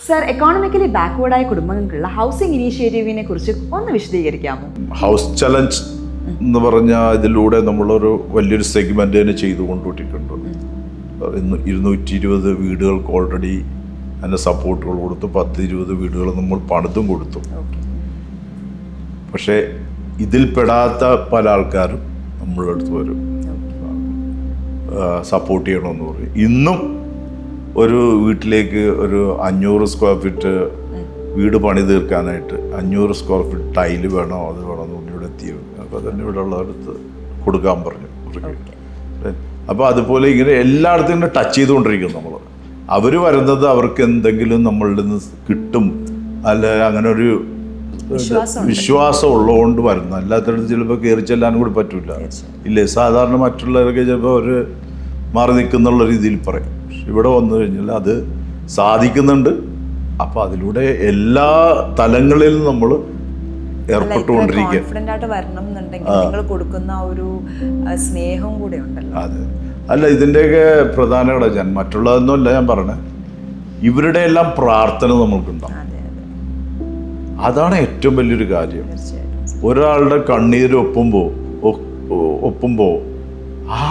Sir, economically ബാക്ക്വേർഡായ കുടുംബങ്ങൾക്കുള്ള housing ഇനീഷ്യേറ്റീവിനെ കുറിച്ച് ഒന്ന് വിശദീകരിക്കാമോ? ഹൗസ് ചലഞ്ച് എന്ന് പറഞ്ഞാൽ ഇതിലൂടെ നമ്മളൊരു വലിയൊരു സെഗ്മെന്റ് തന്നെ ചെയ്തുകൊണ്ടിട്ടുണ്ട്. 220 വീടുകൾക്ക് ഓൾറെഡി അതിൻ്റെ സപ്പോർട്ടുകൾ കൊടുത്തു. 10-20 വീടുകൾ നമ്മൾ പണിതും കൊടുത്തു. പക്ഷേ ഇതിൽ പെടാത്ത പല ആൾക്കാരും നമ്മളുടെ അടുത്ത് വരും, സപ്പോർട്ട് ചെയ്യണമെന്ന് പറയും. ഇന്നും ഒരു വീട്ടിലേക്ക് ഒരു 500 സ്ക്വയർ ഫീറ്റ് വീട് പണി തീർക്കാനായിട്ട് 500 സ്ക്വയർ ഫീറ്റ് ടൈല് വേണോ അത് വേണമെന്ന് ഇവിടെ എത്തിയത്. അപ്പോൾ തന്നെ ഇവിടെ ഉള്ളവരടുത്ത് കൊടുക്കാൻ പറഞ്ഞു. അപ്പോൾ അതുപോലെ ഇങ്ങനെ എല്ലായിടത്തും ഇങ്ങനെ ടച്ച് ചെയ്തുകൊണ്ടിരിക്കും നമ്മൾ. അവർ വരുന്നത് അവർക്ക് എന്തെങ്കിലും നമ്മളിൽ നിന്ന് കിട്ടും, അല്ല അങ്ങനെ ഒരു വിശ്വാസം ഉള്ളതുകൊണ്ട് വരുന്നു. അല്ലാത്തടത്ത് ചിലപ്പോൾ കയറി ചെല്ലാനും കൂടി പറ്റില്ല. ഇല്ലേ, സാധാരണ മറ്റുള്ളവരൊക്കെ ചിലപ്പോൾ അവർ മാറി നിൽക്കുന്നുള്ള രീതിയിൽ പറയും. ഇവിടെ വന്നു കഴിഞ്ഞാൽ അത് സാധിക്കുന്നുണ്ട്. അപ്പോൾ അതിലൂടെ എല്ലാ തലങ്ങളിലും നമ്മൾ ഏർപ്പെട്ടുകൊണ്ടിരിക്കുക. അതെ, അല്ല ഇതിൻ്റെയൊക്കെ പ്രധാന ഘടകം മറ്റുള്ളതൊന്നുമല്ല ഞാൻ പറഞ്ഞത്, ഇവരുടെ എല്ലാം പ്രാർത്ഥന നമ്മൾക്കുണ്ടാവും. അതാണ് ഏറ്റവും വലിയൊരു കാര്യം. ഒരാളുടെ കണ്ണീര് ഒപ്പുമ്പോൾ ആ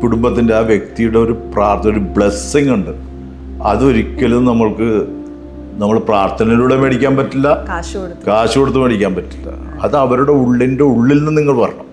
കുടുംബത്തിൻ്റെ ആ വ്യക്തിയുടെ ഒരു പ്രാർത്ഥന, ഒരു ബ്ലെസ്സിങ് ഉണ്ട്. അതൊരിക്കലും നമ്മൾ പ്രാർത്ഥനയിലൂടെ മേടിക്കാൻ പറ്റില്ല, കാശ് കൊടുത്ത് മേടിക്കാൻ പറ്റില്ല. അത് അവരുടെ ഉള്ളിൽ നിന്ന് നിങ്ങൾ വരണം.